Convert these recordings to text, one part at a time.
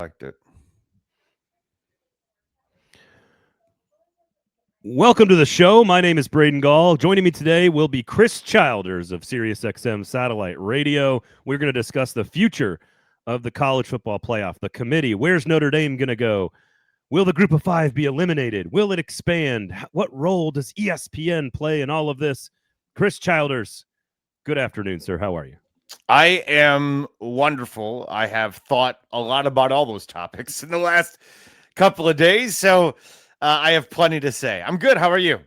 Liked it. Welcome to the show. My name is Braden Gall. Joining me today will be Chris Childers of SiriusXM Satellite Radio. We're going to discuss the future of the college football playoff, the committee. Where's Notre Dame going to go? Will the group of five be eliminated? Will it expand? What role does ESPN play in all of this? Chris Childers, good afternoon, sir. How are you? I am wonderful. I have thought a lot about all those topics in the last couple of days, so I have plenty to say. I'm good. How are you?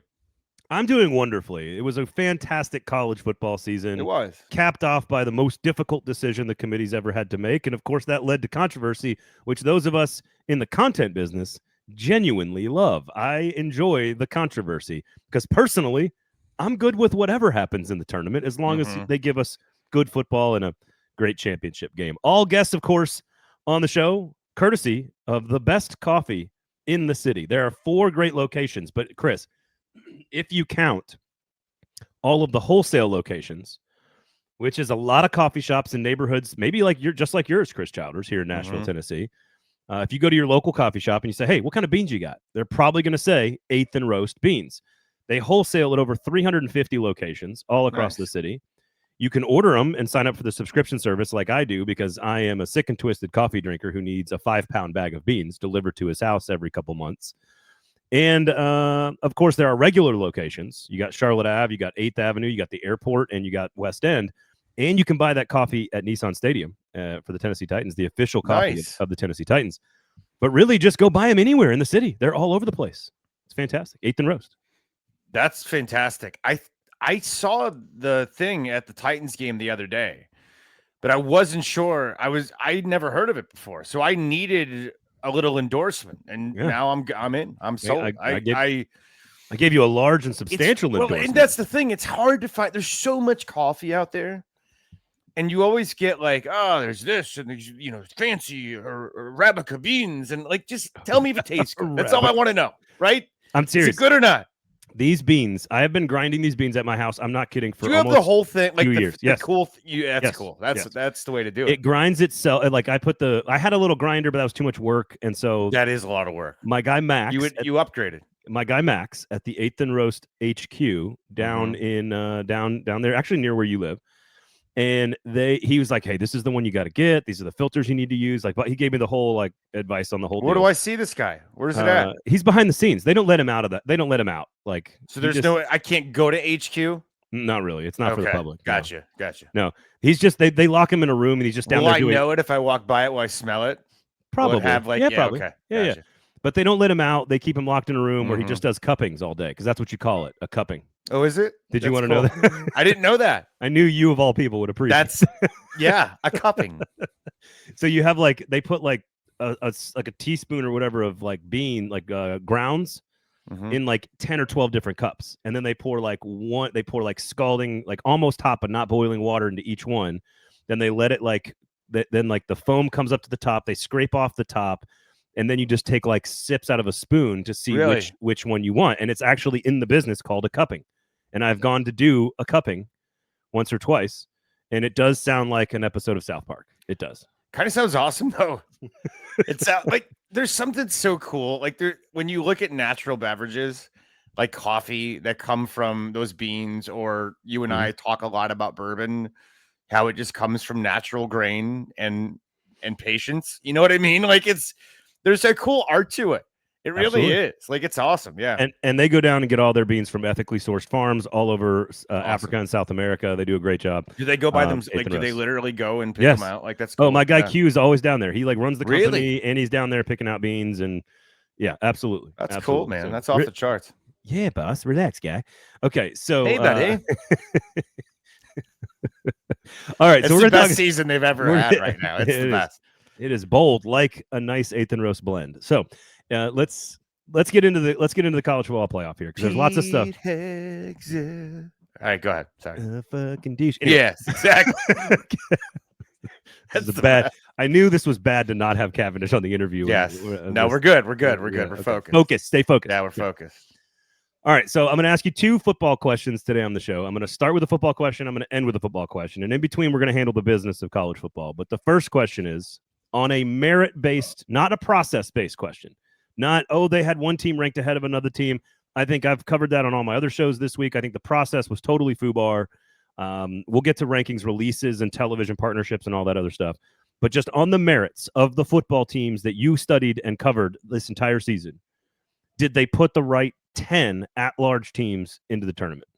I'm doing wonderfully. It was a fantastic college football season. It was. Capped off by the most difficult decision the committee's ever had to make. And of course, that led to controversy, which those of us in the content business genuinely love. I enjoy the controversy because personally, I'm good with whatever happens in the tournament as long as they give us good football and a great championship game. All guests, of course, on the show, courtesy of the best coffee in the city. There are 4 great locations, but Chris, if you count all of the wholesale locations, which is a lot of coffee shops in neighborhoods, maybe like just like yours, Chris Childers, here in Nashville, Tennessee. If you go to your local coffee shop and you say, hey, what kind of beans you got? They're probably going to say 8th and roast beans. They wholesale at over 350 locations all across the city. You can order them and sign up for the subscription service like I do because I am a sick and twisted coffee drinker who needs a 5-pound bag of beans delivered to his house every couple months. And, of course, there are regular locations. You got Charlotte Ave, you got 8th Avenue, you got the airport, and you got West End. And you can buy that coffee at Nissan Stadium for the Tennessee Titans, the official coffee of the Tennessee Titans. But really, just go buy them anywhere in the city. They're all over the place. It's fantastic. 8th and roast. That's fantastic. I saw the thing at the Titans game the other day, but I wasn't sure. I'd never heard of it before, so I needed a little endorsement, and now I'm in. I'm sold. I gave you a large and substantial endorsement. Well, and that's the thing. It's hard to find. There's so much coffee out there, and you always get like, oh, there's this, and there's fancy or Arabica beans, and like, just tell me if it tastes good. That's all I want to know, right? I'm serious. Is it good or not? These beans, I have been grinding these beans at my house. I'm not kidding. For do you have the whole thing, like 2 years? Yes. Cool. That's cool. That's the way to do it. It grinds itself. Like I had a little grinder, but that was too much work, and so that is a lot of work. My guy Max, you upgraded. My guy Max at the 8th and Roast HQ down in down there, actually near where you live. And he was like, hey, this is the one you got to get. These are the filters you need to use. Like, but he gave me the whole like advice on the whole Where deal. do I see this guy? Where's it at? He's behind the scenes. They don't let him out of that. They don't let him out. Like, so there's I can't go to HQ? Not really. It's not for the public. Gotcha. No, he's just, they lock him in a room and he's just down there doing. Will I know it if I walk by it? Will I smell it? Probably. Probably. Okay. Yeah. Gotcha. But they don't let him out. They keep him locked in a room where he just does cuppings all day because that's what you call it, a cupping. Oh, is it? Did you want to know that? I didn't know that. I knew you of all people would appreciate. That's a cupping. So you have like they put like a teaspoon or whatever of like bean grounds in like 10 or 12 different cups, and then they pour like scalding like almost hot but not boiling water into each one. Then they let it then like the foam comes up to the top. They scrape off the top. And then you just take like sips out of a spoon to see which one you want. And it's actually in the business called a cupping. And I've gone to do a cupping once or twice. And it does sound like an episode of South Park. It does. Kind of sounds awesome, though. It's like there's something so cool. Like when you look at natural beverages like coffee that come from those beans, or you and I talk a lot about bourbon, how it just comes from natural grain and patience. You know what I mean? Like there's a cool art to it. It really is. Like, it's awesome. Yeah. And they go down and get all their beans from ethically sourced farms all over Africa and South America. They do a great job. Do they go by them? Like, do they literally go and pick them out? Like, that's cool. Oh, my guy Q is always down there. He like runs the company and he's down there picking out beans. And yeah, absolutely. That's cool, man. So, that's off the charts. Yeah, boss. Relax, guy. Okay. So, hey, buddy. All right. So we're the best season they've ever had right now. It's the best. It is bold, like a nice 8th and roast blend. So let's get into the college football playoff here because there's lots of stuff. All right, go ahead. Sorry. Fucking douche. Anyway. Yes, exactly. That's bad. I knew this was bad to not have Cavendish on the interview. Yes. No, we're good. We're good. We're good. We're focused. Focus. Stay focused. Yeah, we're focused. All right, so I'm going to ask you 2 football questions today on the show. I'm going to start with a football question. I'm going to end with a football question. And in between, we're going to handle the business of college football. But the first question is, on a merit-based, not a process-based question. Not, oh, they had one team ranked ahead of another team. I think I've covered that on all my other shows this week. I think the process was totally FUBAR. We'll get to rankings, releases, and television partnerships and all that other stuff. But just on the merits of the football teams that you studied and covered this entire season, did they put the right 10 at-large teams into the tournament?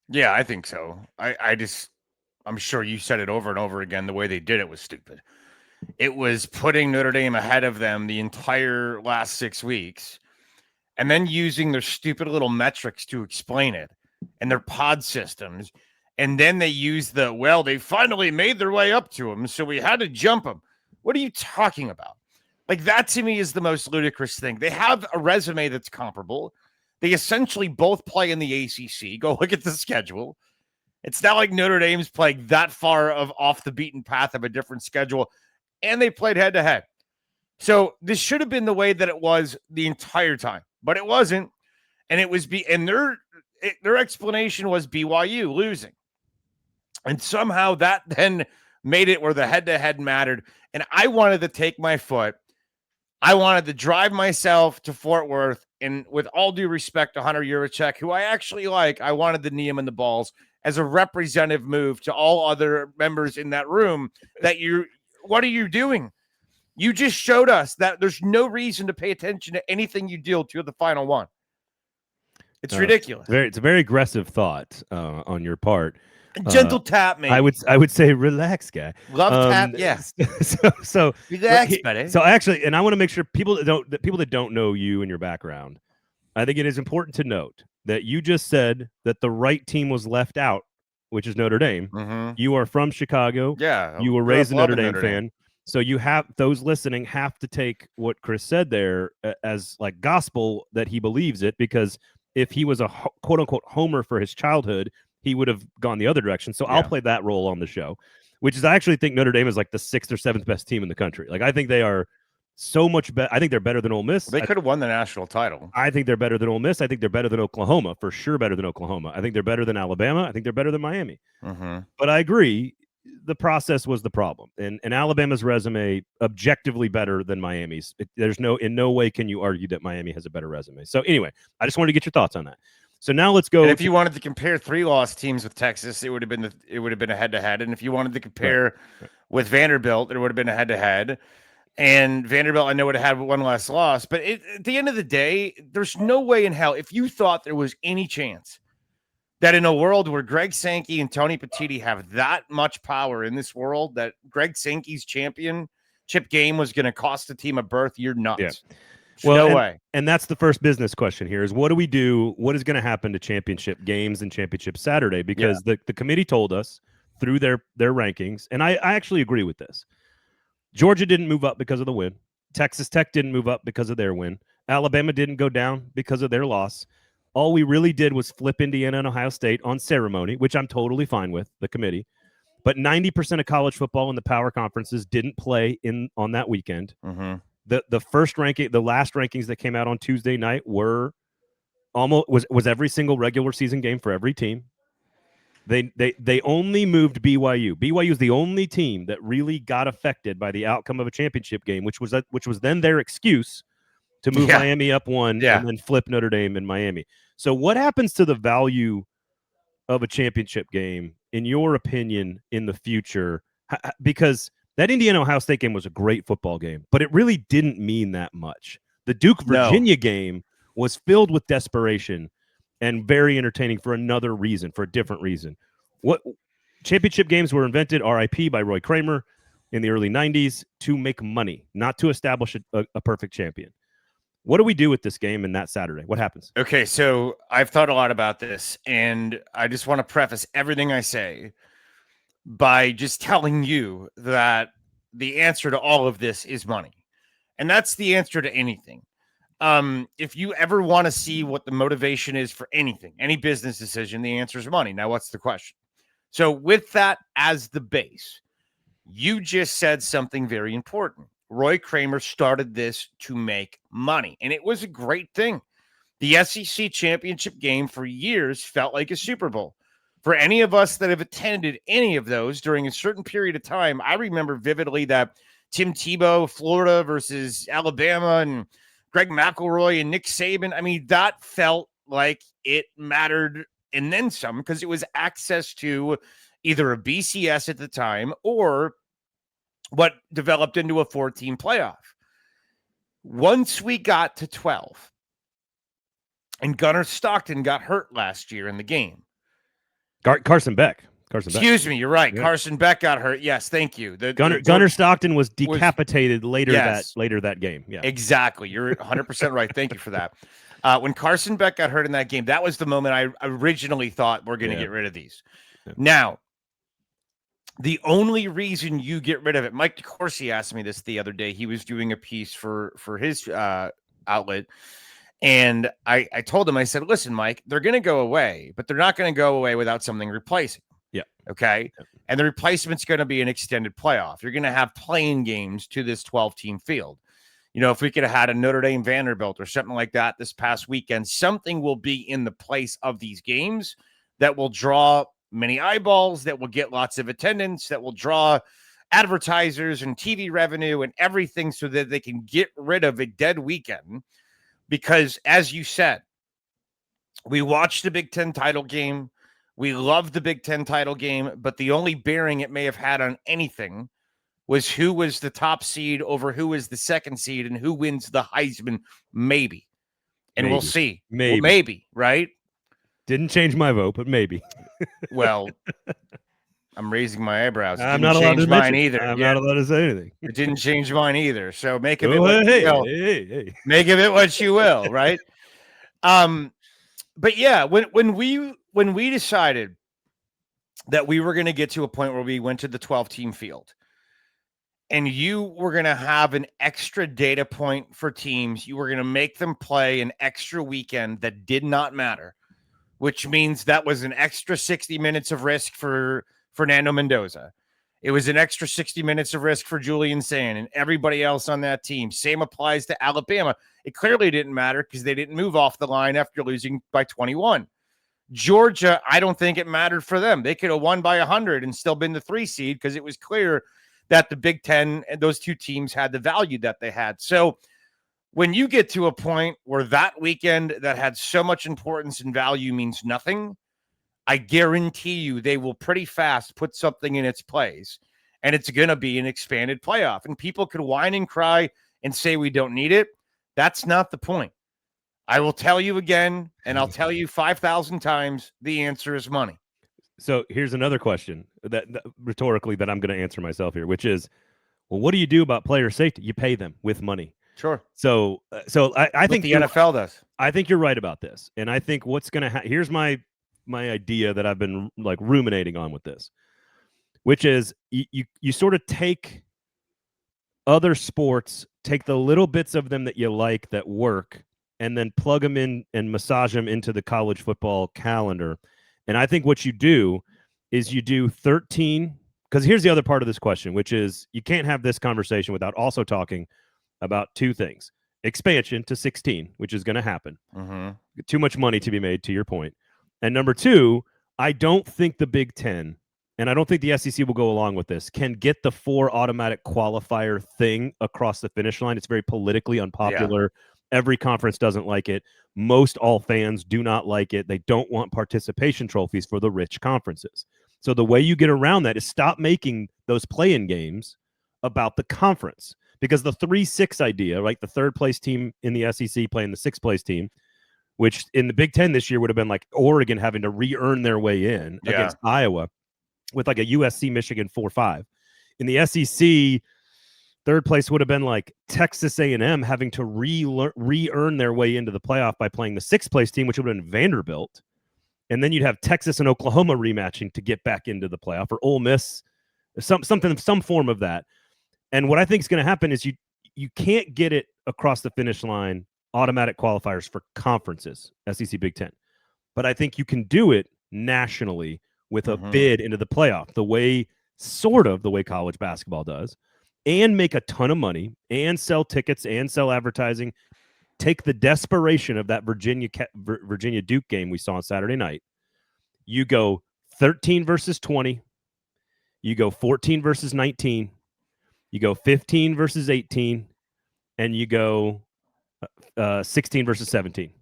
Yeah, I think so. I'm sure you said it over and over again. The way they did it was stupid. It was putting Notre Dame ahead of them the entire last 6 weeks and then using their stupid little metrics to explain it and their pod systems. And then they used they finally made their way up to them, so we had to jump them. What are you talking about? Like, that to me is the most ludicrous thing. They have a resume that's comparable. They essentially both play in the ACC. Go look at the schedule. It's not like Notre Dame's playing that far off the beaten path of a different schedule, and they played head-to-head. So this should have been the way that it was the entire time, but it wasn't. And it was their explanation was BYU losing. And somehow that then made it where the head-to-head mattered. And I wanted to take my foot. I wanted to drive myself to Fort Worth. And with all due respect to Hunter Yurachek, who I actually like, I wanted to knee him in the balls as a representative move to all other members in that room that what are you doing? You just showed us that there's no reason to pay attention to anything you deal to the final one. It's ridiculous. It's a very aggressive thought on your part. Gentle tap, man. I would say relax, guy. Love tap, yeah. So relax, buddy. So actually, and I want to make sure people that don't know you and your background, I think it is important to note that you just said that the right team was left out, which is Notre Dame. Mm-hmm. You are from Chicago. Yeah. You were raised a Notre Dame fan. So you have those listening have to take what Chris said there as like gospel that he believes it, because if he was a quote unquote homer for his childhood, he would have gone the other direction. So I'll play that role on the show, which is I actually think Notre Dame is like the 6th or 7th best team in the country. Like, I think they are so much better. I think they're better than Ole Miss. They could have won the national title. I think they're better than Ole Miss. I think they're better than Oklahoma, for sure better than Oklahoma. I think they're better than Alabama. I think they're better than Miami. Mm-hmm. But I agree, the process was the problem. And Alabama's resume objectively better than Miami's. In no way can you argue that Miami has a better resume. So anyway, I just wanted to get your thoughts on that. So now let's go. And if you wanted to compare 3-loss teams with Texas, it would have been a head-to-head. And if you wanted to compare with Vanderbilt, it would have been a head-to-head. And Vanderbilt, I know, would have had one less loss. But at the end of the day, there's no way in hell, if you thought there was any chance that in a world where Greg Sankey and Tony Petitti have that much power in this world, that Greg Sankey's championship game was going to cost the team a berth, you're nuts. Yeah. Well, no way. And that's the first business question here is, what do we do? What is going to happen to championship games and championship Saturday? Because the committee told us through their rankings, and I actually agree with this. Georgia didn't move up because of the win. Texas Tech didn't move up because of their win. Alabama didn't go down because of their loss. All we really did was flip Indiana and Ohio State on ceremony, which I'm totally fine with, the committee. But 90% of college football in the power conferences didn't play on that weekend. Mm-hmm. The first ranking, the last rankings that came out on Tuesday night were was every single regular season game for every team. They only moved BYU. BYU is the only team that really got affected by the outcome of a championship game, which was then their excuse to move Miami up one and then flip Notre Dame in Miami. So what happens to the value of a championship game, in your opinion, in the future? Because that Indiana-Ohio State game was a great football game, but it really didn't mean that much. The Duke-Virginia game was filled with desperation and very entertaining for another reason, for a different reason. What championship games were invented, RIP, by Roy Kramer in the early 90s, to make money, not to establish a perfect champion. What do we do with this game and that Saturday? What happens? Okay, so I've thought a lot about this, and I just want to preface everything I say by just telling you that the answer to all of this is money. And that's the answer to anything. If you ever want to see what the motivation is for anything, any business decision, the answer is money. Now, what's the question? So with that as the base, you just said something very important. Roy Kramer started this to make money, and it was a great thing. The SEC championship game for years felt like a Super Bowl. For any of us that have attended any of those during a certain period of time, I remember vividly that Tim Tebow, Florida versus Alabama, and Greg McElroy and Nick Saban. I mean, that felt like it mattered and then some, because it was access to either a BCS at the time or what developed into a 14 playoff. Once we got to 12, and Gunnar Stockton got hurt last year in the game. Carson Beck. Excuse me, you're right. Yeah. Carson Beck got hurt. Yes, thank you. Gunnar Stockton was decapitated later that game. Yeah, exactly. You're 100% right. Thank you for that. When Carson Beck got hurt in that game, that was the moment I originally thought we're going to get rid of these. Yeah. Now, the only reason you get rid of it, Mike DeCourcy asked me this the other day. He was doing a piece for his outlet. And I told him, I said, listen, Mike, they're going to go away, but they're not going to go away without something replacing. Yeah. Okay. Yeah. And the replacement's going to be an extended playoff. You're going to have playing games to this 12-team field. You know, if we could have had a Notre Dame Vanderbilt or something like that this past weekend, something will be in the place of these games that will draw many eyeballs, that will get lots of attendance, that will draw advertisers and TV revenue and everything, so that they can get rid of a dead weekend. Because, as you said, we watched the Big Ten title game. We loved the Big Ten title game, but the only bearing it may have had on anything was who was the top seed over who was the second seed and who wins the Heisman, maybe. And we'll see. Maybe, right? Didn't change my vote, but maybe. Well, I'm raising my eyebrows. I'm not allowed to mine either. I'm not allowed to say anything. It didn't change mine either. So make of it what you will. Make of it what you will, right? But yeah, when we decided that we were going to get to a point where we went to the 12-team field, and you were going to have an extra data point for teams, you were going to make them play an extra weekend that did not matter, which means that was an extra 60 minutes of risk for Fernando Mendoza. It was an extra 60 minutes of risk for Julian Sand and everybody else on that team. Same applies to Alabama. It clearly didn't matter because they didn't move off the line after losing by 21. Georgia, I don't think it mattered for them. They could have won by 100 and still been the 3 seed, because it was clear that the Big Ten and those two teams had the value that they had. So when you get to a point where that weekend that had so much importance and value means nothing, I guarantee you they will pretty fast put something in its place, and it's going to be an expanded playoff. And people could whine and cry and say we don't need it. That's not the point. I will tell you again, and I'll tell you 5,000 times, the answer is money. So here's another question that rhetorically that I'm going to answer myself here, which is, well, what do you do about player safety? You pay them with money. Sure. So I think the NFL does. I think you're right about this. And I think what's going to here's my idea that I've been like ruminating on with this, which is you sort of take other sports, take the little bits of them that you like that work, and then plug them in and massage them into the college football calendar. And I think what you do is you do 13, because here's the other part of this question, which is you can't have this conversation without also talking about two things. Expansion to 16, which is going to happen. Mm-hmm. Too much money to be made, to your point. And number two, I don't think the Big Ten, and I don't think the SEC will go along with this, can get the 4 automatic qualifier thing across the finish line. It's very politically unpopular. Yeah. Every conference doesn't like it. Most all fans do not like it. They don't want participation trophies for the rich conferences. So the way you get around that is stop making those play-in games about the conference. Because the 3-6 idea, right, the third place team in the SEC playing the 6th place team, which in the Big Ten this year would have been like Oregon having to re-earn their way in against Iowa with like a USC Michigan 4-5. In the SEC, third place would have been like Texas A&M having to re-earn their way into the playoff by playing the 6th place team, which would have been Vanderbilt. And then you'd have Texas and Oklahoma rematching to get back into the playoff, or Ole Miss, some form of that. And what I think is going to happen is you can't get it across the finish line, automatic qualifiers for conferences, SEC, Big Ten. But I think you can do it nationally with a bid into the playoff, the way college basketball does, and make a ton of money and sell tickets and sell advertising. Take the desperation of that Virginia Duke game we saw on Saturday night. You go 13 versus 20. You go 14 versus 19. you go 15 versus 18, and you go 16 versus 17.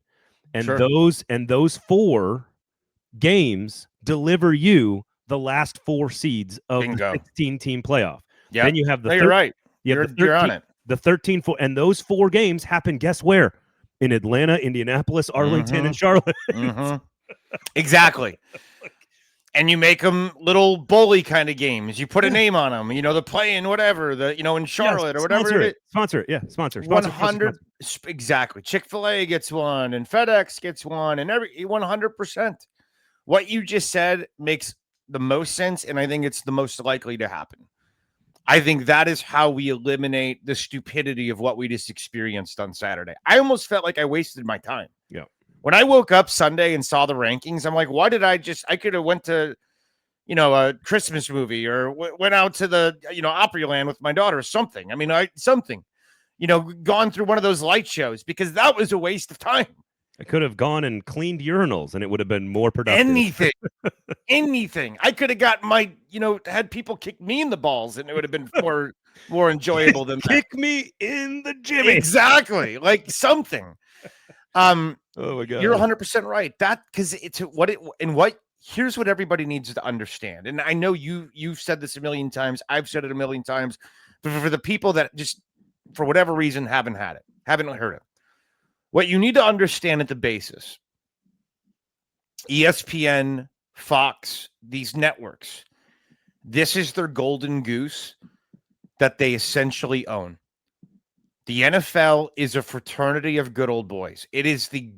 And Sure. those 4 games deliver you the last 4 seeds of Bingo. the 16-team playoff. Yeah. Then you have the No, you're right. you have You're on it. the 13 and those 4 games happen, guess where? In Atlanta, Indianapolis, Arlington, and Charlotte. Exactly. And you make them little bully kind of games. You put a name on them. You know, the play-in, whatever, in Charlotte or whatever. Sponsor it. Yeah, sponsor. 100. Exactly. Chick-fil-A gets one, and FedEx gets one, and 100%. What you just said makes the most sense, and I think it's the most likely to happen. I think that is how we eliminate the stupidity of what we just experienced on Saturday. I almost felt like I wasted my time. Yeah. When I woke up Sunday and saw the rankings, I'm like, why did I could have went to, a Christmas movie or went out to the, Opryland with my daughter or something. I mean, gone through one of those light shows, because that was a waste of time. I could have gone and cleaned urinals and it would have been more productive. Anything. I could have got had people kick me in the balls and it would have been more enjoyable than kick me in the gym. Exactly. Like something. Oh my God. You're 100% right. That, because here's what everybody needs to understand. And I know you've said this a million times. I've said it a million times. But for the people that just, for whatever reason, haven't heard it. What you need to understand at the basis, ESPN, Fox, these networks, this is their golden goose that they essentially own. The NFL is a fraternity of good old boys. It is the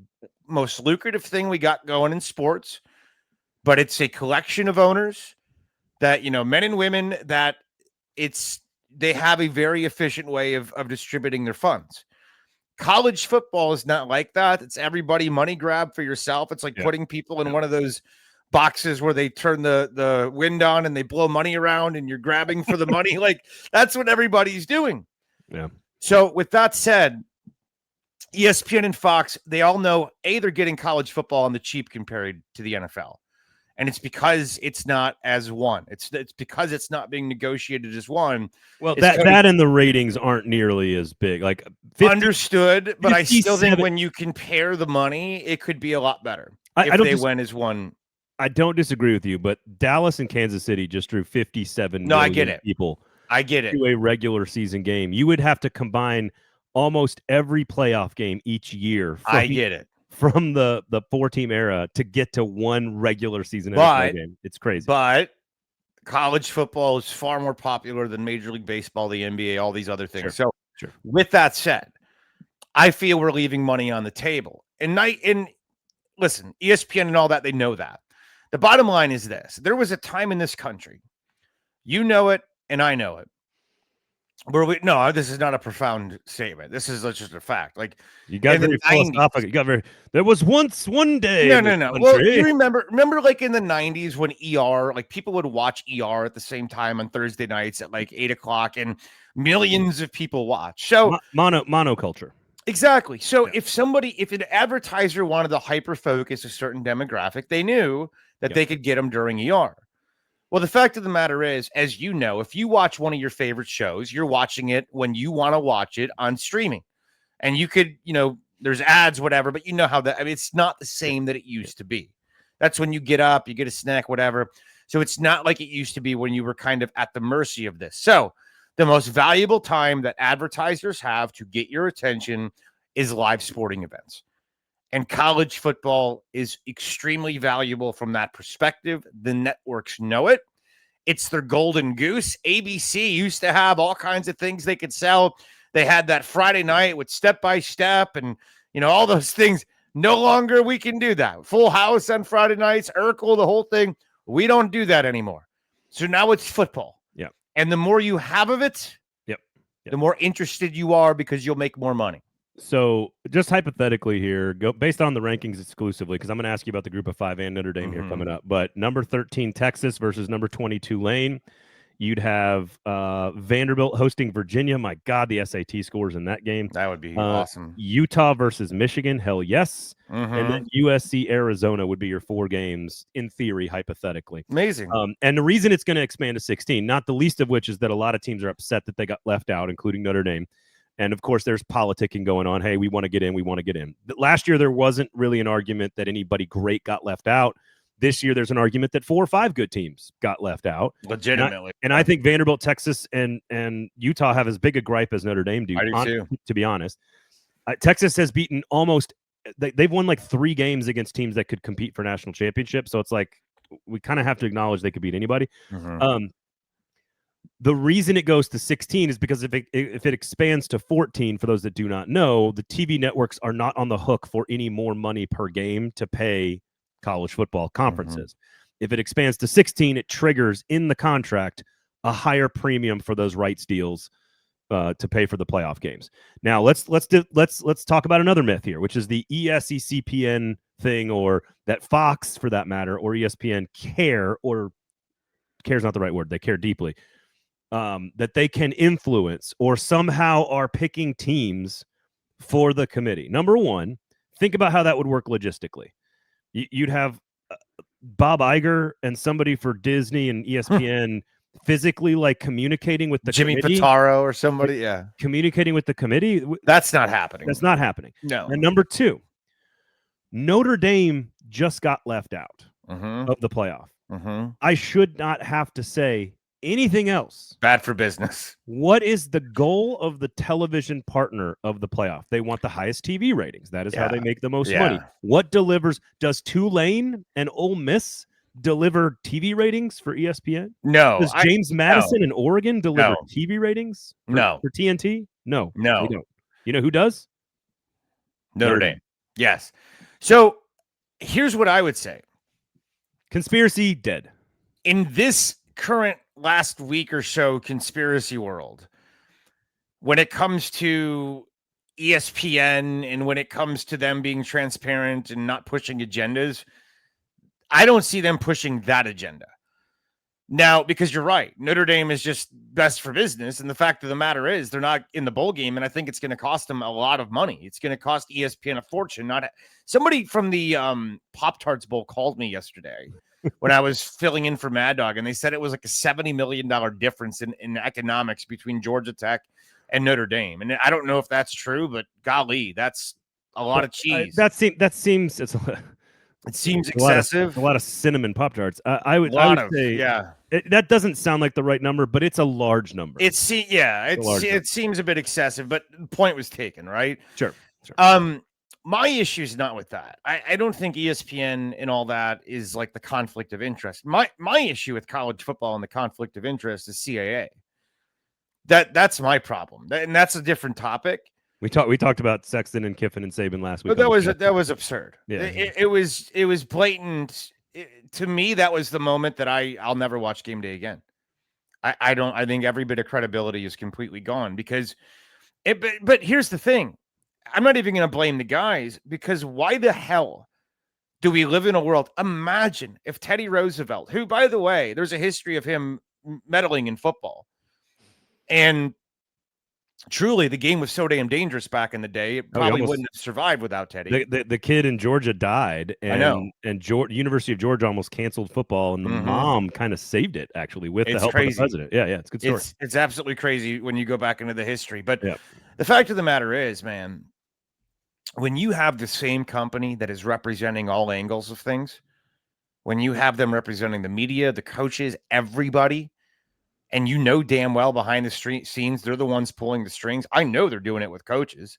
most lucrative thing we got going in sports, but it's a collection of owners that, men and women, that they have a very efficient way of distributing their funds. College football is not like that. It's everybody money grab for yourself. It's like putting people in one of those boxes where they turn the wind on and they blow money around and you're grabbing for the money. Like, that's what everybody's doing. Yeah. So with that said, ESPN and Fox, they all know, they're getting college football on the cheap compared to the NFL. And it's because it's not as one. It's because it's not being negotiated as one. Well, that and the ratings aren't nearly as big. Like 50, understood, but I still think when you compare the money, it could be a lot better if they went as one. I don't disagree with you, but Dallas and Kansas City just drew 57 million I get it. People. I get it. To a regular season game. You would have to combine almost every playoff game each year. I get it. From the 4-team era to get to one regular season NFL game. It's crazy. But college football is far more popular than Major League Baseball, the NBA, all these other things. Sure. So with that said, I feel we're leaving money on the table. And listen, ESPN and all that, they know that. The bottom line is this. There was a time in this country, you know it, and I know it, where this is not a profound statement. This is just a fact. Like, you got very philosophical. There was once one day. No. Well, you remember like in the 90s when like people would watch ER at the same time on Thursday nights at like 8:00, and millions of people watch. So monoculture. Exactly. So if an advertiser wanted to hyper focus a certain demographic, they knew that they could get them during ER. Well, the fact of the matter is, as you know, if you watch one of your favorite shows, you're watching it when you want to watch it on streaming. And you could, there's ads, whatever, but you know how it's not the same that it used to be. That's when you get up, you get a snack, whatever. So it's not like it used to be when you were kind of at the mercy of this. So the most valuable time that advertisers have to get your attention is live sporting events. And college football is extremely valuable from that perspective. The networks know it. It's their golden goose. ABC used to have all kinds of things they could sell. They had that Friday night with Step by Step and, all those things. No longer we can do that. Full House on Friday nights, Urkel, the whole thing. We don't do that anymore. So now it's football. Yeah. And the more you have of it, the more interested you are because you'll make more money. So just hypothetically here, go based on the rankings exclusively, because I'm going to ask you about the group of 5 and Notre Dame here coming up. But number 13, Texas versus number 20, Tulane. You'd have Vanderbilt hosting Virginia. My God, the SAT scores in that game. That would be awesome. Utah versus Michigan. Hell yes. Mm-hmm. And then USC Arizona would be your 4 games in theory, hypothetically. Amazing. And the reason it's going to expand to 16, not the least of which is that a lot of teams are upset that they got left out, including Notre Dame. And of course, there's politicking going on. Hey, we want to get in. We want to get in. But last year, there wasn't really an argument that anybody great got left out. This year, there's an argument that 4 or 5 good teams got left out. Legitimately. And I think Vanderbilt, Texas, and Utah have as big a gripe as Notre Dame do. I do too. To be honest, Texas has beaten almost. They've won like 3 games against teams that could compete for national championship. So it's like we kind of have to acknowledge they could beat anybody. Mm-hmm. The reason it goes to 16 is because if it expands to 14, for those that do not know, the TV networks are not on the hook for any more money per game to pay college football conferences. Mm-hmm. If it expands to 16, it triggers in the contract a higher premium for those rights deals to pay for the playoff games. Now let's talk about another myth here, which is the ESECPN thing, or that Fox, for that matter, or ESPN care is not the right word. They care deeply. That they can influence or somehow are picking teams for the committee. Number one, think about how that would work logistically. You'd have Bob Iger and somebody for Disney and ESPN physically like communicating with the Jimmy committee. Pitaro or somebody, yeah. Communicating with the committee. That's not happening. That's not happening. No. And number two, Notre Dame just got left out of the playoff. I should not have to say anything else. Bad for business. What is the goal of the television partner of the playoff? They want the highest TV ratings. That is how they make the most money. What delivers? Does Tulane and Ole Miss deliver TV ratings for ESPN? No. Does James Madison and Oregon deliver TV ratings for TNT? No. They don't. You know who does? Notre Dame. Yes. So here's what I would say. Conspiracy dead. In this current last week or so conspiracy world, when it comes to ESPN and when it comes to them being transparent and not pushing agendas, I don't see them pushing that agenda. Now, because you're right, Notre Dame is just best for business. And the fact of the matter is they're not in the bowl game. And I think it's going to cost them a lot of money. It's going to cost ESPN a fortune. Somebody from the Pop-Tarts Bowl called me yesterday when I was filling in for Mad Dog, and they said it was like a $70 million difference in economics between Georgia Tech and Notre Dame. And I don't know if that's true, but golly, that's a lot of cheese. That seems it seems excessive. A lot of cinnamon Pop-Tarts. I would say that doesn't sound like the right number, but it's a large number. It seems a bit excessive, but the point was taken, right? Sure. My issue is not with that. I don't think ESPN and all that is like the conflict of interest. My issue with college football and the conflict of interest is CAA. That's my problem, and that's a different topic. We talked about Sexton and Kiffin and Saban last week. But that was absurd. Yeah, it was blatant. To me, that was the moment that I'll never watch game day again. I think every bit of credibility is completely gone because but here's the thing. I'm not even going to blame the guys, because why the hell do we live in a world? Imagine if Teddy Roosevelt, who, by the way, there's a history of him meddling in football, and truly the game was so damn dangerous back in the day, it probably wouldn't have survived without Teddy. The kid in Georgia died, and I know. And University of Georgia almost canceled football, and the mom kind of saved it, actually, with the help of the president. Yeah, it's a good story. It's absolutely crazy when you go back into the history. But the fact of the matter is, man, when you have the same company that is representing all angles of things, when you have them representing the media, the coaches, everybody, and you know damn well behind the scenes, they're the ones pulling the strings. I know they're doing it with coaches.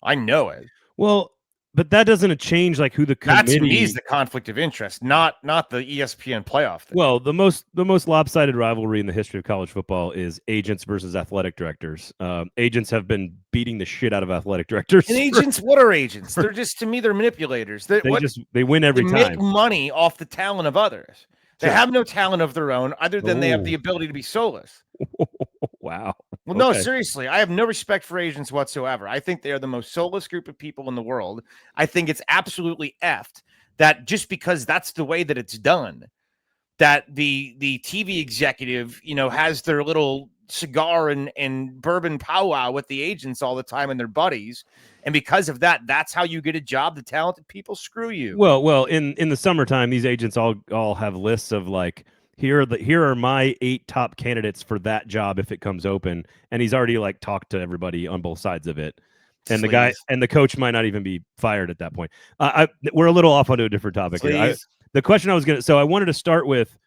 I know it. Well, but that doesn't change like who the committee. That to me is the conflict of interest, not the ESPN playoff thing. Well, the most lopsided rivalry in the history of college football is agents versus athletic directors. Agents have been beating the shit out of athletic directors. And agents, what are agents? They're just, to me, they're manipulators. They win every time. They make money off the talent of others. They have no talent of their own, other than they have the ability to be soulless. Wow. Well, no, seriously, I have no respect for agents whatsoever. I think they are the most soulless group of people in the world. I think it's absolutely effed that just because that's the way that it's done, that the TV executive, has their little cigar and bourbon powwow with the agents all the time and their buddies. And because of that, that's how you get a job. The talented people screw you. Well, in the summertime, these agents all have lists of like, here are my 8 top candidates for that job if it comes open, and he's already like talked to everybody on both sides of it. And the guy and the coach might not even be fired at that point. We're a little off onto a different topic here. The question I wanted to start with,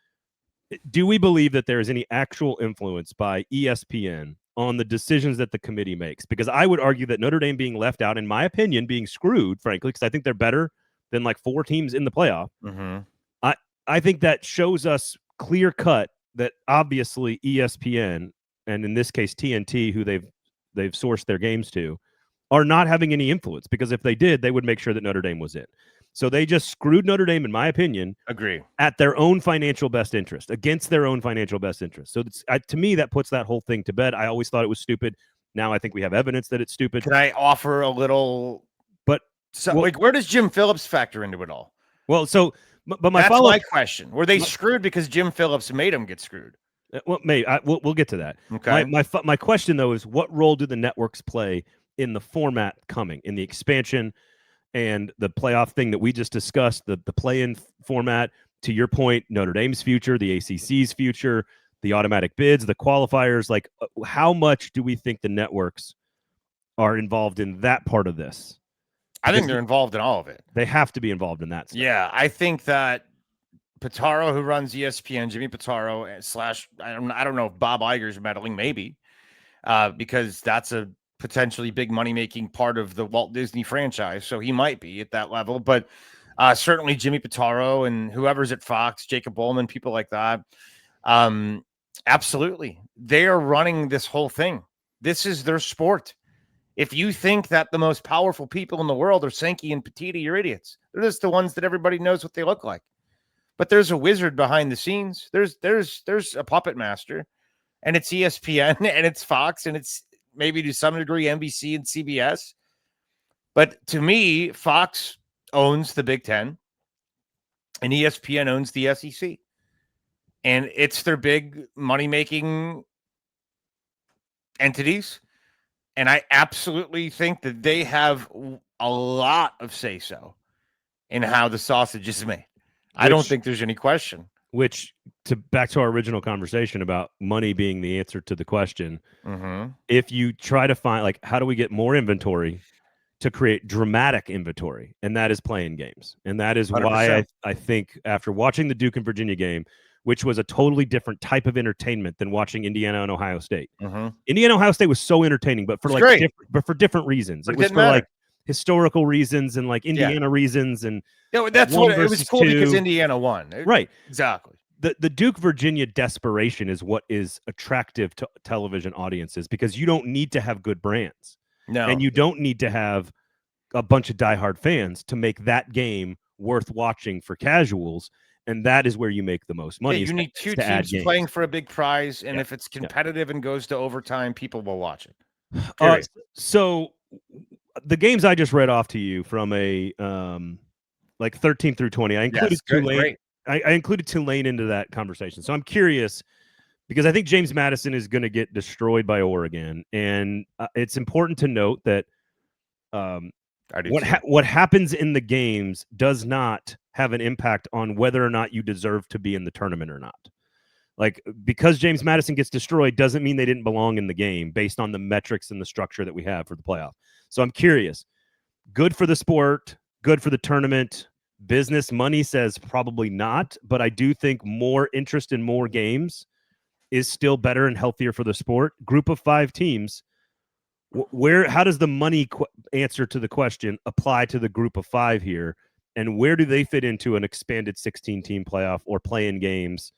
do we believe that there is any actual influence by ESPN on the decisions that the committee makes? Because I would argue that Notre Dame being left out, in my opinion, being screwed, frankly, because I think they're better than like 4 teams in the playoff. Mm-hmm. I think that shows us clear cut that obviously ESPN, and in this case TNT, who they've sourced their games to, are not having any influence, because if they did, they would make sure that Notre Dame was in. So they just screwed Notre Dame, in my opinion. Agree. At their own financial best interest, against their own financial best interest. So to me, that puts that whole thing to bed. I always thought it was stupid. Now I think we have evidence that it's stupid. Can I offer a little? But where does Jim Phillips factor into it all? Well, so but that's my question. Were they screwed because Jim Phillips made them get screwed? Well, maybe we'll get to that. Okay. My question though is, what role do the networks play in the format coming, in the expansion and the playoff thing that we just discussed, the play-in format? To your point, Notre Dame's future, the ACC's future, the automatic bids, the qualifiers, like how much do we think the networks are involved in that part of this? I think they're involved in all of it. They have to be involved in that stuff. Yeah, I think that Pitaro, who runs ESPN, Jimmy Pitaro / I don't know if Bob Iger's meddling, maybe, because that's a potentially big money-making part of the Walt Disney franchise. So he might be at that level, but certainly Jimmy Pitaro and whoever's at Fox, Jacob Bowman, people like that. Absolutely. They are running this whole thing. This is their sport. If you think that the most powerful people in the world are Sankey and Petiti, you're idiots. They're just the ones that everybody knows what they look like. But there's a wizard behind the scenes. There's a puppet master, and it's ESPN and it's Fox and it's maybe to some degree NBC and CBS. But to me, Fox owns the Big Ten and ESPN owns the SEC. And it's their big money-making entities. And I absolutely think that they have a lot of say-so in how the sausage is made. I don't think there's any question. Which, back to our original conversation about money being the answer to the question, mm-hmm. If you try to find, like, how do we get more inventory to create dramatic inventory? And that is playing games. And that is 100%. Why I think after watching the Duke and Virginia game, which was a totally different type of entertainment than watching Indiana and Ohio State. Mm-hmm. Indiana and Ohio State was so entertaining, but for for different reasons. But it was for matter. Like historical reasons and like Indiana reasons, and that's what it was cool 2. Because Indiana won. Right. Exactly. The Duke Virginia desperation is what is attractive to television audiences, because you don't need to have good brands. No. And you don't need to have a bunch of diehard fans to make that game worth watching for casuals. And that is where you make the most money. You need 2 teams playing for a big prize. And if it's competitive and goes to overtime, people will watch it. So the games I just read off to you from a like 13 through 20, I included Tulane. I included Tulane into that conversation. So I'm curious, because I think James Madison is going to get destroyed by Oregon. And it's important to note that what happens in the games does not have an impact on whether or not you deserve to be in the tournament or not. Like, because James Madison gets destroyed doesn't mean they didn't belong in the game based on the metrics and the structure that we have for the playoff. So I'm curious. Good for the sport, good for the tournament. Business money says probably not, but I do think more interest in more games is still better and healthier for the sport. Group of 5 teams. How does the money answer to the question apply to the group of 5 here? And where do they fit into an expanded 16-team playoff, or play-in games,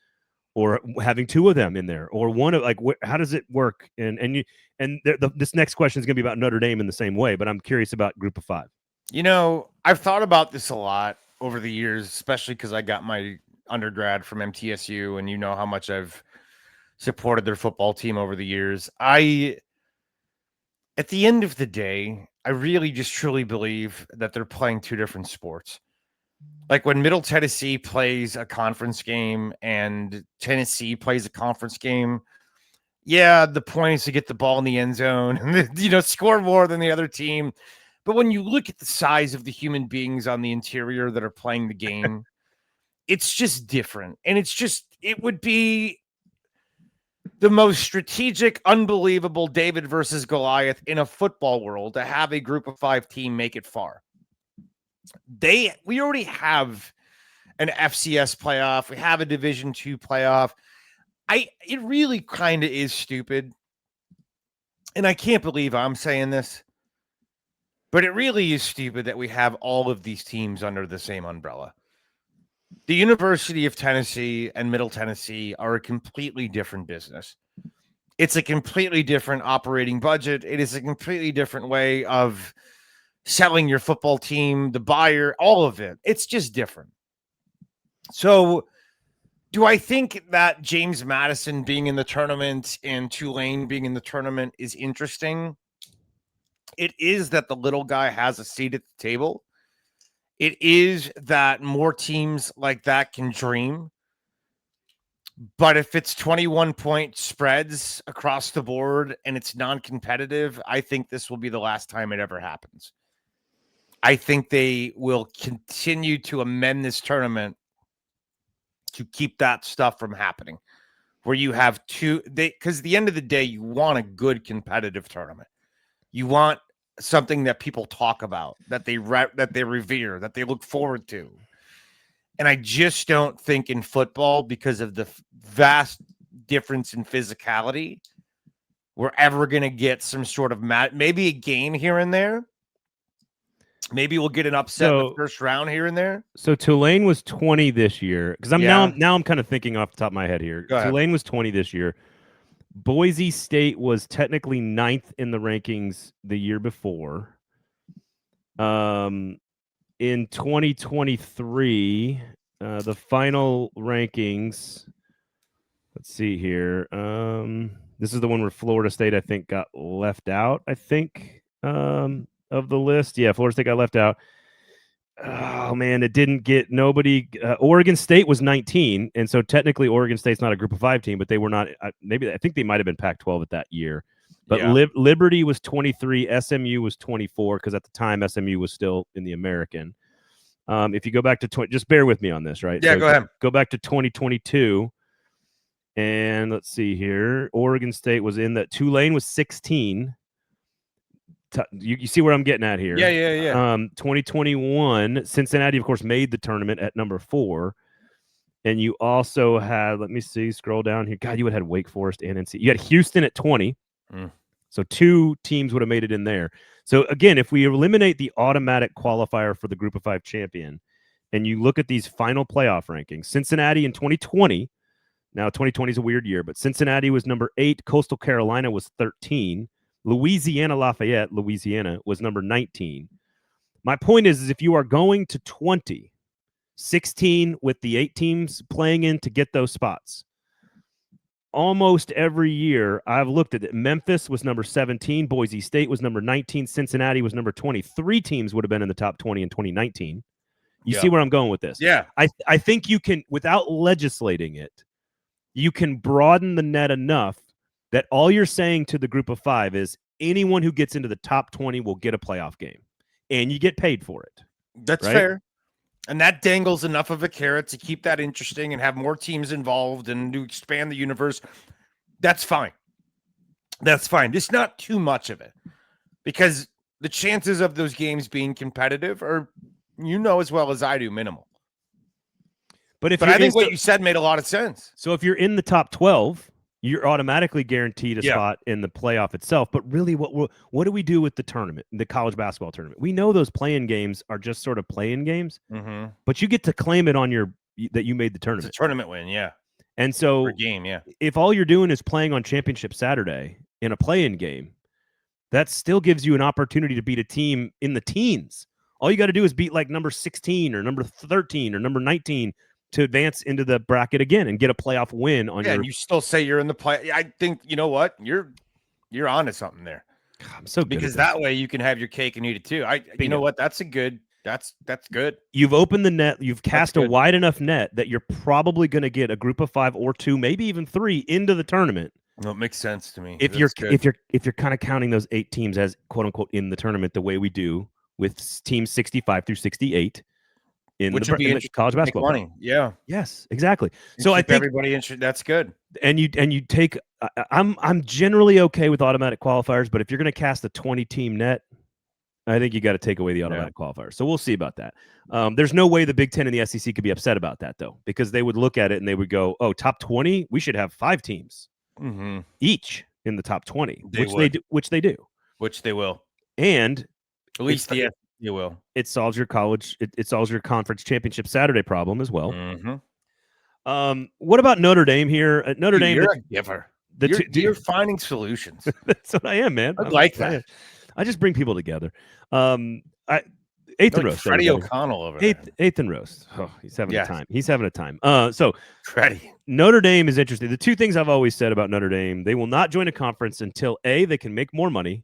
or having 2 of them in there, or one of, like, how does it work? This next question is going to be about Notre Dame in the same way, but I'm curious about group of 5. I've thought about this a lot over the years, especially because I got my undergrad from MTSU, and you know how much I've supported their football team over the years. At the end of the day, I really just truly believe that they're playing 2 different sports. Like when Middle Tennessee plays a conference game and Tennessee plays a conference game, yeah, the point is to get the ball in the end zone and, score more than the other team. But when you look at the size of the human beings on the interior that are playing the game, it's just different. And it would be the most strategic, unbelievable David versus Goliath in a football world to have a group of 5 team make it far. We already have an FCS playoff. We have a Division II playoff. It really kind of is stupid. And I can't believe I'm saying this, but it really is stupid that we have all of these teams under the same umbrella. The University of Tennessee and Middle Tennessee are a completely different business. It's a completely different operating budget. It is a completely different way of selling your football team, the buyer, all of it. It's just different. So do I think that James Madison being in the tournament and Tulane being in the tournament is interesting? It is that the little guy has a seat at the table. It is that more teams like that can dream. But if it's 21-point spreads across the board and it's non-competitive, I think this will be the last time it ever happens. I think they will continue to amend this tournament to keep that stuff from happening, where you have because at the end of the day, you want a good competitive tournament. You want something that people talk about, that they revere, that they look forward to. And I just don't think in football, because of the vast difference in physicality, we're ever going to get some sort of maybe a game here and there. Maybe we'll get an upset in the first round here and there. So Tulane was 20 this year, because I'm kind of thinking off the top of my head here. Tulane was 20 this year. Boise State was technically 9th in the rankings the year before. In 2023, the final rankings, let's see here. This is the one where Florida State, I think, got left out, of the list. Yeah, Florida State got left out. Oh, man, it didn't get nobody. Oregon State was 19, and so technically Oregon State's not a group of 5 team, but they were not. I think they might have been Pac-12 at that year. But yeah. Liberty was 23, SMU was 24, because at the time SMU was still in the American. If you go back to just bear with me on this, right? Yeah, so go ahead. Go back to 2022, and let's see here. Oregon State was in that. Tulane was 16. You see where I'm getting at here? Yeah. 2021, Cincinnati, of course, made the tournament at number 4. And you also had, let me see, scroll down here. God, you would have had Wake Forest and NC. You had Houston at 20. So 2 teams would have made it in there. So again, if we eliminate the automatic qualifier for the group of 5 champion, and you look at these final playoff rankings, Cincinnati in 2020, now 2020 is a weird year, but Cincinnati was number 8. Coastal Carolina was 13. Louisiana Lafayette, Louisiana, was number 19. My point is if you are going to 20, 16 with the 8 teams playing in to get those spots, almost every year I've looked at it. Memphis was number 17. Boise State was number 19. Cincinnati was number 20. 3 teams would have been in the top 20 in 2019. You see where I'm going with this? Yeah. I think you can, without legislating it, you can broaden the net enough that all you're saying to the group of 5 is anyone who gets into the top 20 will get a playoff game, and you get paid for it. That's right? Fair. And that dangles enough of a carrot to keep that interesting and have more teams involved and to expand the universe. That's fine. That's fine. Just not too much of it, because the chances of those games being competitive are, as well as I do, minimal. But I think what you said made a lot of sense. So if you're in the top 12, you're automatically guaranteed a spot in the playoff itself. But really, what do we do with the tournament, the college basketball tournament? We know those play-in games are just sort of play-in games, but you get to claim it on that you made the tournament. It's a tournament win, yeah. And so per game, yeah. If all you're doing is playing on Championship Saturday in a play-in game, that still gives you an opportunity to beat a team in the teens. All you got to do is beat like number 16 or number 13 or number 19 to advance into the bracket again and get a playoff win on your. And you still say you're in the play. I think you know what you're onto something there. I'm so good because that way you can have your cake and eat it too. You know what? That's a good That's good. You've opened the net. You've cast a good. wide enough net that you're probably going to get a group of 5 or 2, maybe even 3 into the tournament. No, it makes sense to me. If you're kind of counting those 8 teams as quote unquote in the tournament the way we do with teams 65 through 68 in the college basketball money. Yeah. Yes, exactly. And so I think everybody interested. That's good. And you take. I'm generally okay with automatic qualifiers, but if you're going to cast a 20 team net, I think you got to take away the automatic qualifiers. So we'll see about that. There's no way the Big Ten and the SEC could be upset about that, though, because they would look at it and they would go, "Oh, top 20, we should have 5 teams each in the top 20," which they do, which they will, and at least you will. It solves your it solves your conference championship Saturday problem as well. What about Notre Dame here? At Notre Dame, you're a giver. You're finding solutions. That's what I am, man. I like that. I just bring people together. Eighth and roast. Freddie O'Connell over there. Eighth and roast. Oh, he's having a time. He's having a time. So Freddie. Notre Dame is interesting. The 2 things I've always said about Notre Dame: they will not join a conference until A, they can make more money,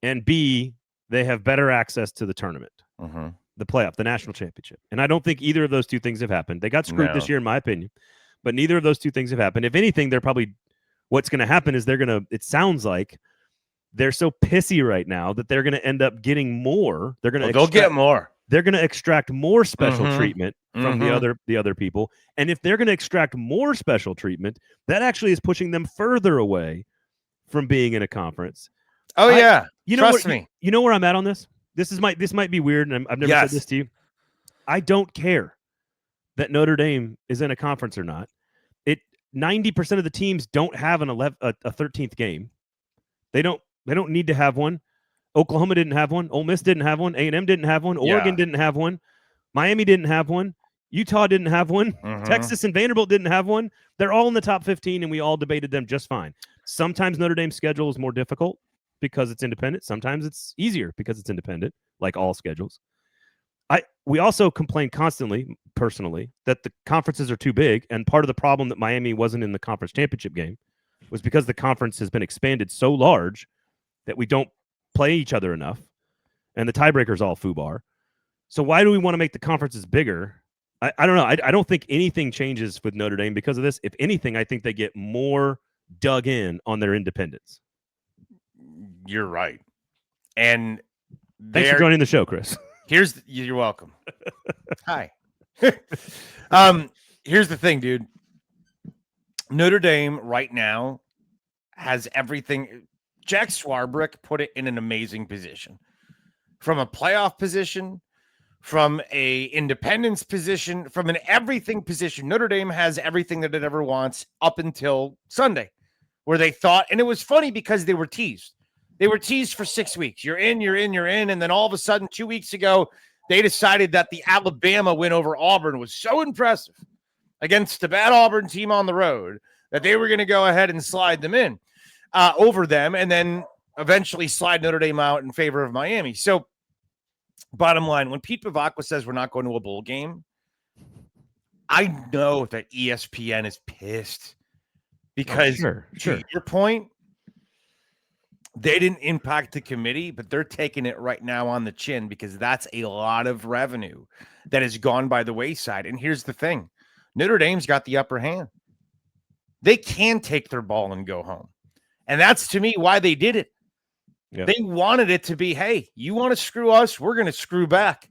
and B, they have better access to the tournament, the playoff, the national championship. And I don't think either of those 2 things have happened. They got screwed this year, in my opinion, but neither of those 2 things have happened. If anything, what's going to happen is it sounds like they're so pissy right now that they're going to end up getting more. They'll get more. They're going to extract more special treatment from the other people. And if they're going to extract more special treatment, that actually is pushing them further away from being in a conference. Oh, yeah. Trust me. You know where I'm at on this? This might be weird, and I've never said this to you. I don't care that Notre Dame is in a conference or not. 90% of the teams don't have a 13th game. They don't need to have one. Oklahoma didn't have one. Ole Miss didn't have one. A&M didn't have one. Oregon didn't have one. Miami didn't have one. Utah didn't have one. Texas and Vanderbilt didn't have one. They're all in the top 15, and we all debated them just fine. Sometimes Notre Dame's schedule is more difficult because it's independent. Sometimes it's easier because it's independent, like all schedules. We also complain constantly, personally, that the conferences are too big, and part of the problem that Miami wasn't in the conference championship game was because the conference has been expanded so large that we don't play each other enough, and the tiebreaker's all FUBAR. So why do we want to make the conferences bigger? I don't know. I don't think anything changes with Notre Dame because of this. If anything, I think they get more dug in on their independence. You're right. And thanks for joining the show, Chris. You're welcome. Hi. Here's the thing, dude. Notre Dame right now has everything. Jack Swarbrick put it in an amazing position. From a playoff position, from a independence position, from an everything position. Notre Dame has everything that it ever wants up until Sunday, where they thought, and it was funny because they were teased. They were teased for 6 weeks. You're in. And then all of a sudden, 2 weeks ago, they decided that the Alabama win over Auburn was so impressive against the bad Auburn team on the road that they were going to go ahead and slide them in over them and then eventually slide Notre Dame out in favor of Miami. So bottom line, when Pete Bavacqua says we're not going to a bowl game, I know that ESPN is pissed because to your point, they didn't impact the committee, but they're taking it right now on the chin because that's a lot of revenue that has gone by the wayside. And here's the thing. Notre Dame's got the upper hand. They can take their ball and go home. And that's, to me, why they did it. Yep. They wanted it to be, hey, you want to screw us? We're going to screw back.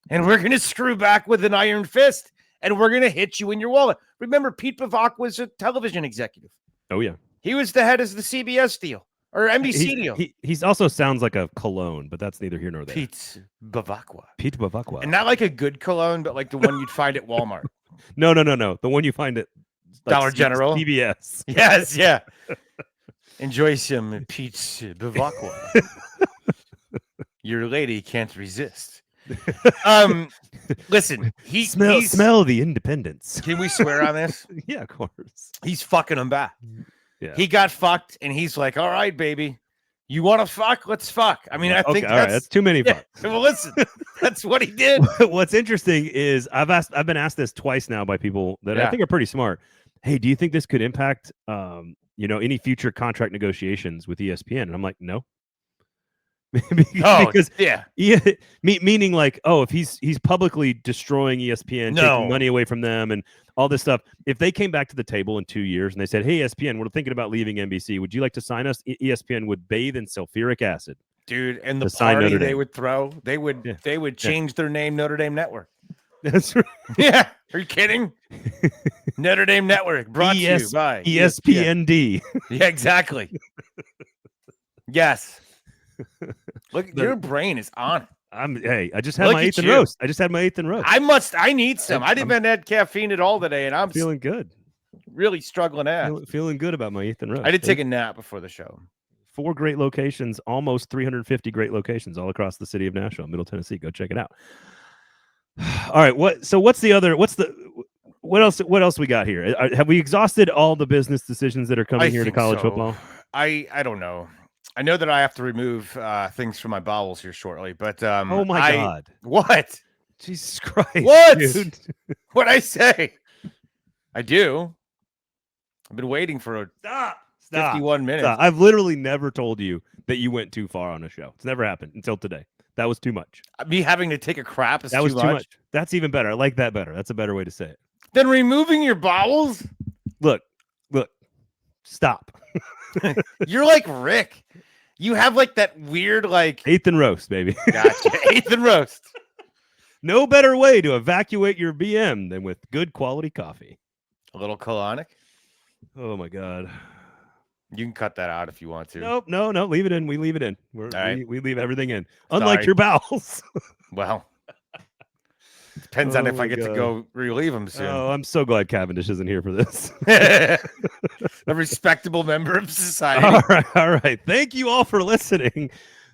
And we're going to screw back with an iron fist. And we're going to hit you in your wallet. Remember, Pete Bavacqua was a television executive. Oh, yeah. He was the head of the CBS deal. Or NBC deal. He's also sounds like a cologne, but that's neither here nor there. Pete Bavacqua. And not like a good cologne, but like the one you'd find at Walmart. No. The one you find at Dollar General. CBS. Yes, yeah. Enjoy some Pete Bavacqua. Your lady can't resist. Listen, smell the independence. Can we swear on this? Yeah, of course. He's fucking them back. Yeah. He got fucked, and he's like, all right, baby. You want to fuck? Let's fuck. I mean, I think that's too many fucks. Well, listen, that's what he did. What's interesting is I've been asked this twice now by people that I think are pretty smart. Hey, do you think this could impact any future contract negotiations with ESPN? And I'm like, no. because yeah, meaning like, oh, if he's publicly destroying ESPN, taking money away from them, and all this stuff. If they came back to the table in 2 years and they said, "Hey, ESPN, we're thinking about leaving NBC. Would you like to sign us?" ESPN would bathe in sulfuric acid, dude. And the to sign party Notre they Dame. would throw, they would change their name Notre Dame Network. That's right. Yeah, are you kidding? Notre Dame Network brought to you by ESPND. Yeah, exactly. Yes. Look, your brain is on. Hey, I just had my 8th and roast. I need some. I didn't had caffeine at all today, and I'm feeling good. Really struggling out. Feeling good about my 8th and roast. I did take a nap before the show. 4 great locations, almost 350 great locations all across the city of Nashville, Middle Tennessee. Go check it out. All right, what else we got here? Have we exhausted all the business decisions that are coming here to college football? I don't know. I know that I have to remove things from my bowels here shortly, but oh my God. What? Jesus Christ. What? Dude. What'd I say? I do. I've been waiting for Stop. 51 minutes. Stop. I've literally never told you that you went too far on a show. It's never happened until today. That was too much. Me having to take a crap is too much. That's even better. I like that better. That's a better way to say it. Then removing your bowels? Look. Stop. You're like Rick. You have like that weird 8th and roast, baby. Gotcha. 8th and roast. No better way to evacuate your BM than with good quality coffee. A little colonic. Oh my God. You can cut that out if you want to. Nope, no, leave it in. We leave it in. Right. We leave everything in. Unlike your bowels. Well, depends on if I get to go relieve them soon. Oh, I'm so glad Cavendish isn't here for this. A respectable member of society. All right. Thank you all for listening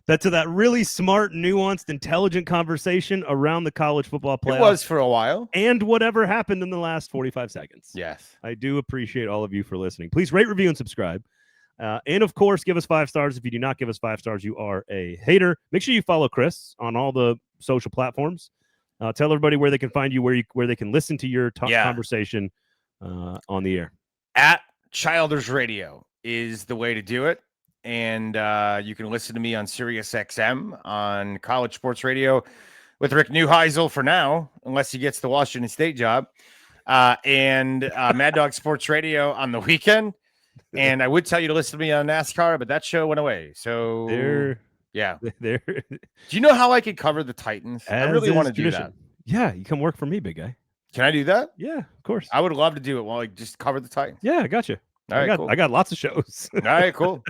to that really smart, nuanced, intelligent conversation around the college football playoff. It was for a while. And whatever happened in the last 45 seconds. Yes. I do appreciate all of you for listening. Please rate, review, and subscribe. And of course, give us 5 stars. If you do not give us 5 stars, you are a hater. Make sure you follow Chris on all the social platforms. Tell everybody where they can find you, where they can listen to your conversation on the air. At Childers Radio is the way to do it. And you can listen to me on Sirius XM on College Sports Radio with Rick Neuheisel for now, unless he gets the Washington State job. And Mad Dog Sports Radio on the weekend. And I would tell you to listen to me on NASCAR, but that show went away. So there. Do you know how I could cover the Titans? I really want to do that. Yeah, you come work for me, big guy. Can I do that? Yeah, of course. I would love to do it while I just cover the Titans. Yeah, I got you. All right, I got lots of shows. All right, cool.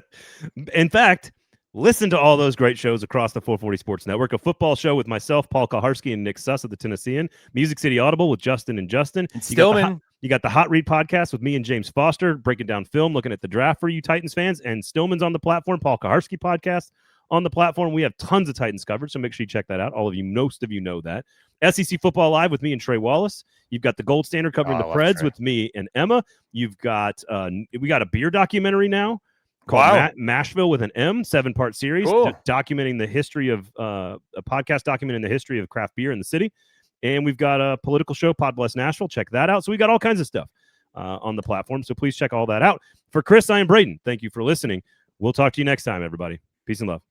In fact, listen to all those great shows across the 440 Sports Network. A football show with myself, Paul Kaharski, and Nick Suss of the Tennessean. Music City Audible with Justin and Justin. And Stillman. You got the Hot Read podcast with me and James Foster, breaking down film, looking at the draft for you Titans fans. And Stillman's on the platform, Paul Kaharski podcast on the platform. We have tons of Titans coverage, so make sure you check that out. Most of you know that. SEC Football Live with me and Trey Wallace. You've got the Gold Standard covering the Preds with me and Emma. You've got we got a beer documentary now called Nashville with an M, 7-part series documenting the history of a podcast documenting the history of craft beer in the city. And we've got a political show, Pod Bless Nashville. Check that out. So we got all kinds of stuff on the platform. So please check all that out. For Chris, I am Braden. Thank you for listening. We'll talk to you next time, everybody. Peace and love.